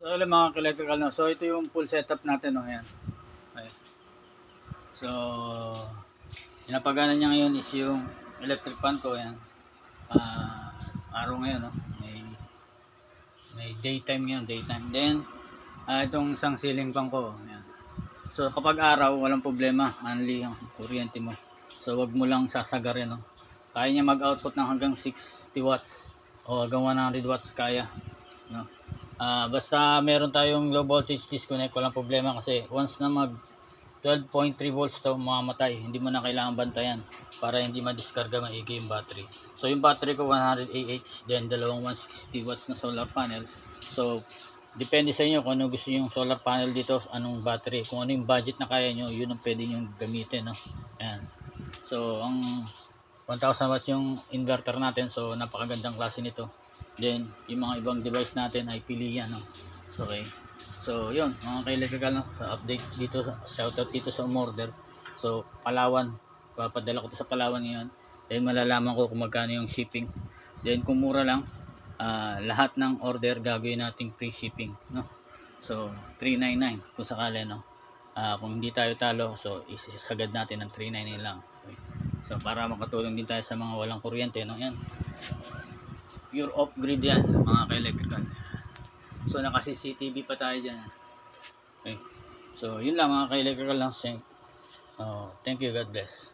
So alam mga ka-electrical, no? So ito yung full setup natin, no? Ayan. Okay. So pinapagana niya ngayon is yung electric fan ko. Ayan. Araw ngayon, no? May daytime ngayon, daytime. Then itong isang ceiling fan ko. Ayan. So kapag araw, walang problema, only ang kuryente mo. So wag mo lang sasagarin, no? Kaya niya mag-output ng hanggang 60 watts o hanggang 100 watts kaya, no? Basta meron tayong low voltage disconnect, walang problema kasi once na mag 12.3 volts to mamamatay, hindi mo na kailangan bantayan para hindi madiskarga maigi yung battery. So yung battery ko 100 Ah, then dalawang 160 watts na solar panel. So depende sa inyo kung ano gusto yung solar panel dito, anong battery, kung ano yung budget na kaya nyo, yun ang pwede nyo gamitin, no? Ayan. So ang 1000 watts yung inverter natin, so napakagandang klase nito. Then yung mga ibang device natin ay pilihan, no? Okay. So yun mga ka-electrical, no? Sa update dito, shoutout dito sa umorder. So Palawan, papadala ko to sa Palawan ngayon. Then malalaman ko kung magkano yung shipping. Then kung mura lang, lahat ng order gagawin nating free shipping, no? So 399 kung sakali, no? Kung hindi tayo talo, so isasagad natin ng 399 lang. Okay. So para makatulong din tayo sa mga walang kuryente, no? Yan. Pure off grid yan mga ka-electrical. So naka CCTV pa tayo dyan. Okay. So yun lang mga ka-electrical lang. Thank you, God bless.